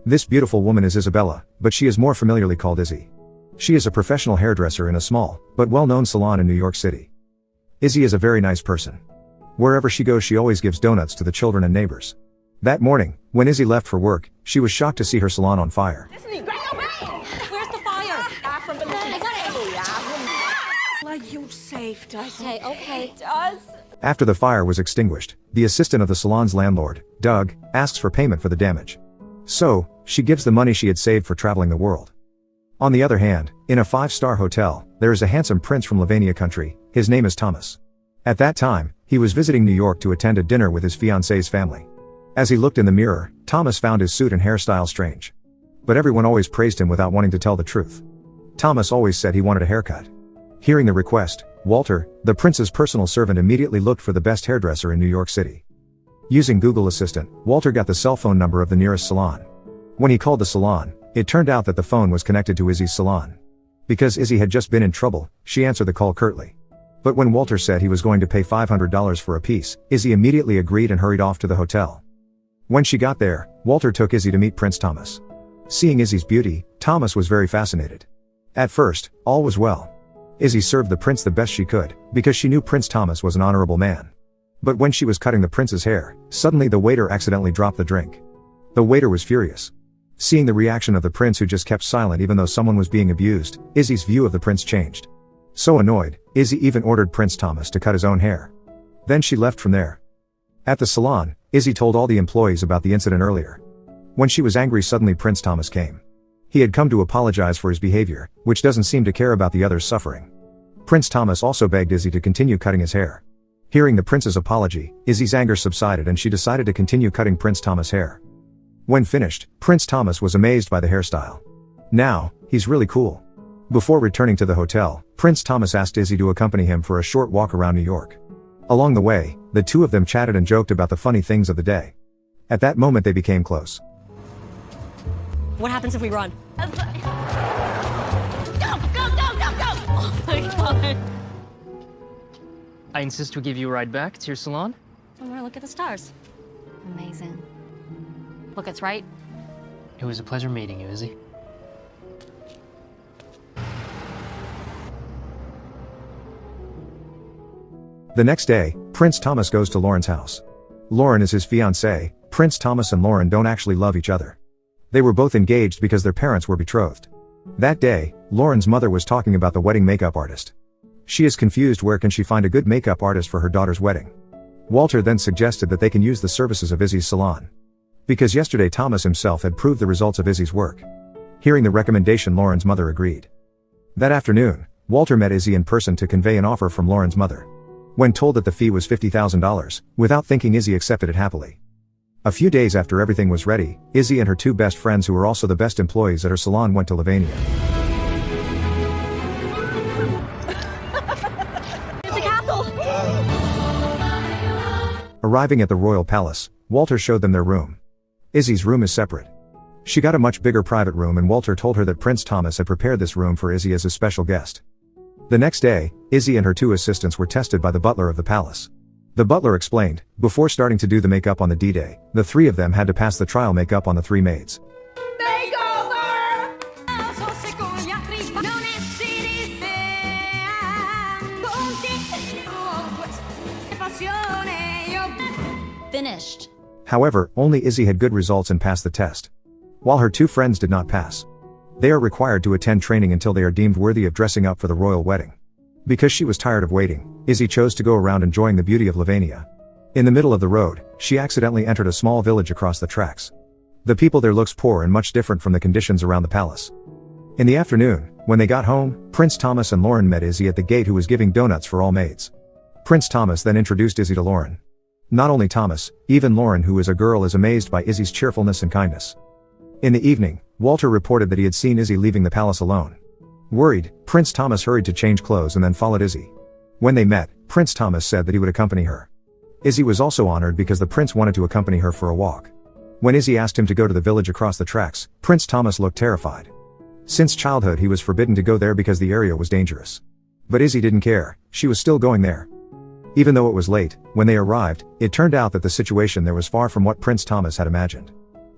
This beautiful woman is Isabella, but she is more familiarly called Izzy. She is a professional hairdresser in a small, but well-known salon in New York City. Izzy is a very nice person. Wherever she goes she always gives donuts to the children and neighbors. That morning, when Izzy left for work, she was shocked to see her salon on fire. Where's the fire? Like you saved us. Okay. Us. After the fire was extinguished, the assistant of the salon's landlord, Doug, asks for payment for the damage. So, she gives the money she had saved for traveling the world. On the other hand, in a 5-star hotel, there is a handsome prince from Lendovia country. His name is Thomas. At that time, he was visiting New York to attend a dinner with his fiancée's family. As he looked in the mirror, Thomas found his suit and hairstyle strange. But everyone always praised him without wanting to tell the truth. Thomas always said he wanted a haircut. Hearing the request, Walter, the prince's personal servant, immediately looked for the best hairdresser in New York City. Using Google Assistant, Walter got the cell phone number of the nearest salon. When he called the salon, it turned out that the phone was connected to Izzy's salon. Because Izzy had just been in trouble, she answered the call curtly. But when Walter said he was going to pay $500 for a piece, Izzy immediately agreed and hurried off to the hotel. When she got there, Walter took Izzy to meet Prince Thomas. Seeing Izzy's beauty, Thomas was very fascinated. At first, all was well. Izzy served the prince the best she could, because she knew Prince Thomas was an honorable man. But when she was cutting the prince's hair, suddenly the waiter accidentally dropped the drink. The waiter was furious. Seeing the reaction of the prince, who just kept silent even though someone was being abused, Izzy's view of the prince changed. So annoyed, Izzy even ordered Prince Thomas to cut his own hair. Then she left from there. At the salon, Izzy told all the employees about the incident earlier. When she was angry, suddenly Prince Thomas came. He had come to apologize for his behavior, which doesn't seem to care about the others' suffering. Prince Thomas also begged Izzy to continue cutting his hair. Hearing the prince's apology, Izzy's anger subsided and she decided to continue cutting Prince Thomas' hair. When finished, Prince Thomas was amazed by the hairstyle. Now, he's really cool. Before returning to the hotel, Prince Thomas asked Izzy to accompany him for a short walk around New York. Along the way, the two of them chatted and joked about the funny things of the day. At that moment they became close. What happens if we run? Go! Oh my god. I insist we give you a ride back to your salon. I want to look at the stars. Amazing. Look, it's right. It was a pleasure meeting you, Izzy. The next day, Prince Thomas goes to Lauren's house. Lauren is his fiancée. Prince Thomas and Lauren don't actually love each other. They were both engaged because their parents were betrothed. That day, Lauren's mother was talking about the wedding makeup artist. She is confused where can she find a good makeup artist for her daughter's wedding. Walter then suggested that they can use the services of Izzy's salon. Because yesterday Thomas himself had proved the results of Izzy's work. Hearing the recommendation, Lauren's mother agreed. That afternoon, Walter met Izzy in person to convey an offer from Lauren's mother. When told that the fee was $50,000, without thinking Izzy accepted it happily. A few days after everything was ready, Izzy and her two best friends, who were also the best employees at her salon, went to Lendovia. It's a castle! Arriving at the royal palace, Walter showed them their room. Izzy's room is separate. She got a much bigger private room, and Walter told her that Prince Thomas had prepared this room for Izzy as a special guest. The next day, Izzy and her two assistants were tested by the butler of the palace. The butler explained, before starting to do the makeup on the D-Day, the three of them had to pass the trial makeup on the three maids. Makeover! Finished. However, only Izzy had good results and passed the test. While her two friends did not pass. They are required to attend training until they are deemed worthy of dressing up for the royal wedding. Because she was tired of waiting, Izzy chose to go around enjoying the beauty of Lendovia. In the middle of the road, she accidentally entered a small village across the tracks. The people there looks poor and much different from the conditions around the palace. In the afternoon, when they got home, Prince Thomas and Lauren met Izzy at the gate, who was giving donuts for all maids. Prince Thomas then introduced Izzy to Lauren. Not only Thomas, even Lauren, who is a girl, is amazed by Izzy's cheerfulness and kindness. In the evening, Walter reported that he had seen Izzy leaving the palace alone. Worried, Prince Thomas hurried to change clothes and then followed Izzy. When they met, Prince Thomas said that he would accompany her. Izzy was also honored because the prince wanted to accompany her for a walk. When Izzy asked him to go to the village across the tracks, Prince Thomas looked terrified. Since childhood he was forbidden to go there because the area was dangerous. But Izzy didn't care, she was still going there. Even though it was late, when they arrived, it turned out that the situation there was far from what Prince Thomas had imagined.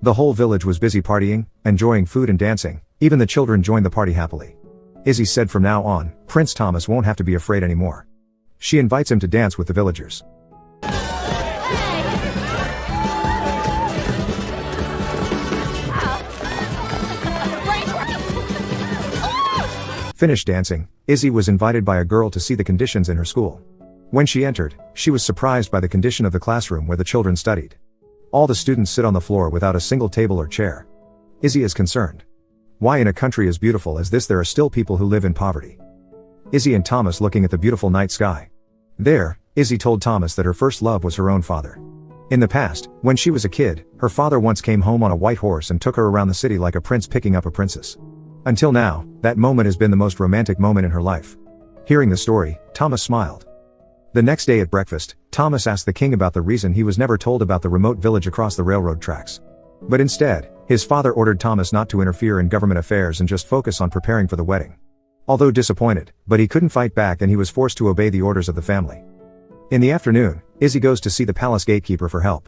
The whole village was busy partying, enjoying food and dancing. Even the children joined the party happily. Izzy said from now on, Prince Thomas won't have to be afraid anymore. She invites him to dance with the villagers. Finished dancing, Izzy was invited by a girl to see the conditions in her school. When she entered, she was surprised by the condition of the classroom where the children studied. All the students sit on the floor without a single table or chair. Izzy is concerned. Why in a country as beautiful as this there are still people who live in poverty? Izzy and Thomas looking at the beautiful night sky. There, Izzy told Thomas that her first love was her own father. In the past, when she was a kid, her father once came home on a white horse and took her around the city like a prince picking up a princess. Until now, that moment has been the most romantic moment in her life. Hearing the story, Thomas smiled. The next day at breakfast, Thomas asked the king about the reason he was never told about the remote village across the railroad tracks. But instead, his father ordered Thomas not to interfere in government affairs and just focus on preparing for the wedding. Although disappointed, but he couldn't fight back and he was forced to obey the orders of the family. In the afternoon, Izzy goes to see the palace gatekeeper for help.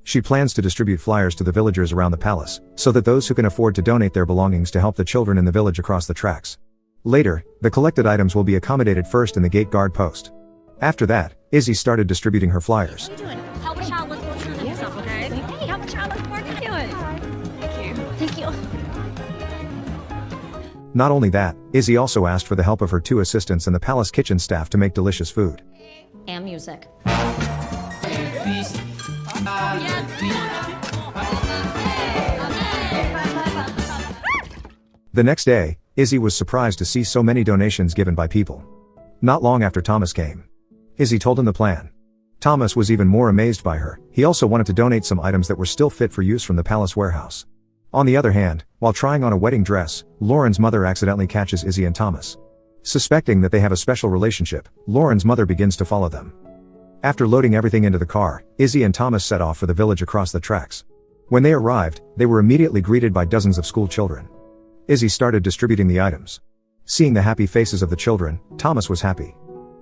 She plans to distribute flyers to the villagers around the palace, so that those who can afford to donate their belongings to help the children in the village across the tracks. Later, the collected items will be accommodated first in the gate guard post. After that, Izzy started distributing her flyers. What are you doing? Help a child look more true than yourself, okay? Hey, help a child look more true. Thank you. Thank you. Not only that, Izzy also asked for the help of her 2 assistants and the palace kitchen staff to make delicious food. And music. The next day, Izzy was surprised to see so many donations given by people. Not long after Thomas came, Izzy told him the plan. Thomas was even more amazed by her. He also wanted to donate some items that were still fit for use from the palace warehouse. On the other hand, while trying on a wedding dress, Lauren's mother accidentally catches Izzy and Thomas. Suspecting that they have a special relationship, Lauren's mother begins to follow them. After loading everything into the car, Izzy and Thomas set off for the village across the tracks. When they arrived, they were immediately greeted by dozens of school children. Izzy started distributing the items. Seeing the happy faces of the children, Thomas was happy.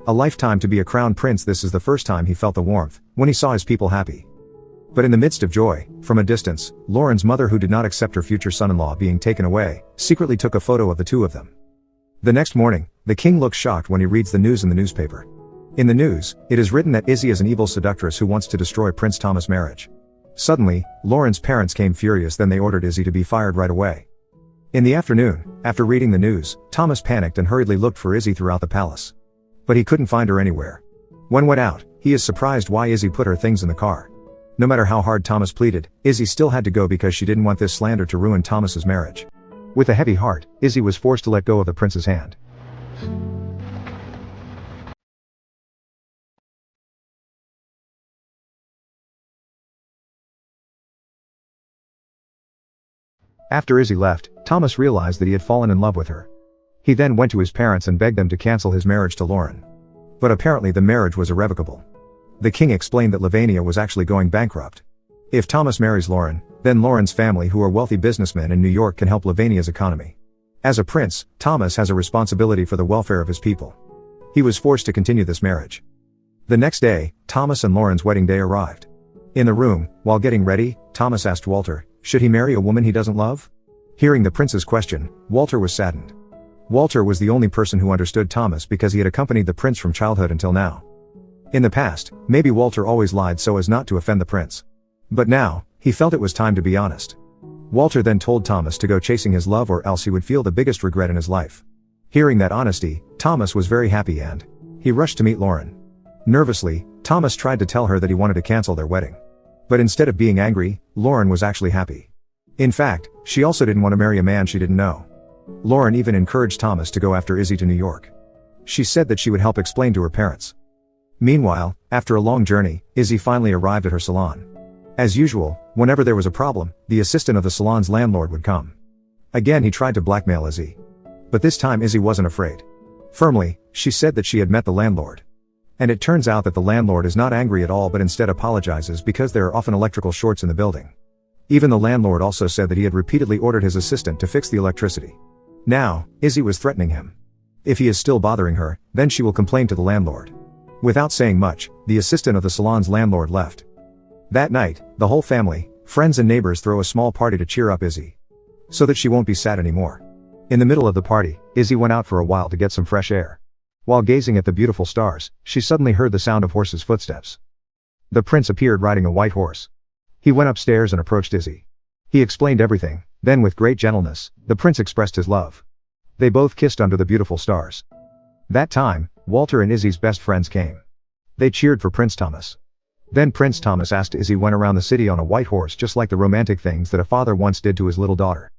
A lifetime to be a crown prince, this is the first time he felt the warmth, when he saw his people happy. But in the midst of joy, from a distance, Lauren's mother, who did not accept her future son-in-law being taken away, secretly took a photo of the 2 of them. The next morning, the king looks shocked when he reads the news in the newspaper. In the news, it is written that Izzy is an evil seductress who wants to destroy Prince Thomas' marriage. Suddenly, Lauren's parents came furious, then they ordered Izzy to be fired right away. In the afternoon, after reading the news, Thomas panicked and hurriedly looked for Izzy throughout the palace. But he couldn't find her anywhere. When went out, he is surprised why Izzy put her things in the car. No matter how hard Thomas pleaded, Izzy still had to go because she didn't want this slander to ruin Thomas's marriage. With a heavy heart, Izzy was forced to let go of the prince's hand. After Izzy left, Thomas realized that he had fallen in love with her. He then went to his parents and begged them to cancel his marriage to Lauren. But apparently the marriage was irrevocable. The king explained that Lendovia was actually going bankrupt. If Thomas marries Lauren, then Lauren's family, who are wealthy businessmen in New York, can help Lendovia's economy. As a prince, Thomas has a responsibility for the welfare of his people. He was forced to continue this marriage. The next day, Thomas and Lauren's wedding day arrived. In the room, while getting ready, Thomas asked Walter, should he marry a woman he doesn't love? Hearing the prince's question, Walter was saddened. Walter was the only person who understood Thomas because he had accompanied the prince from childhood until now. In the past, maybe Walter always lied so as not to offend the prince. But now, he felt it was time to be honest. Walter then told Thomas to go chasing his love or else he would feel the biggest regret in his life. Hearing that honesty, Thomas was very happy and he rushed to meet Lauren. Nervously, Thomas tried to tell her that he wanted to cancel their wedding. But instead of being angry, Lauren was actually happy. In fact, she also didn't want to marry a man she didn't know. Lauren even encouraged Thomas to go after Izzy to New York. She said that she would help explain to her parents. Meanwhile, after a long journey, Izzy finally arrived at her salon. As usual, whenever there was a problem, the assistant of the salon's landlord would come. Again he tried to blackmail Izzy. But this time Izzy wasn't afraid. Firmly, she said that she had met the landlord. And it turns out that the landlord is not angry at all but instead apologizes because there are often electrical shorts in the building. Even the landlord also said that he had repeatedly ordered his assistant to fix the electricity. Now, Izzy was threatening him. If he is still bothering her, then she will complain to the landlord. Without saying much, the assistant of the salon's landlord left. That night, the whole family, Friends and neighbors throw a small party to cheer up Izzy, so that she won't be sad anymore. In the middle of the party, Izzy went out for a while to get some fresh air. While gazing at the beautiful stars, she suddenly heard the sound of horses' footsteps. The prince appeared riding a white horse. He went upstairs and approached Izzy. He explained everything, then with great gentleness, the prince expressed his love. They both kissed under the beautiful stars. That time, Walter and Izzy's best friends came. They cheered for Prince Thomas. Then Prince Thomas asked Izzy went around the city on a white horse just like the romantic things that a father once did to his little daughter.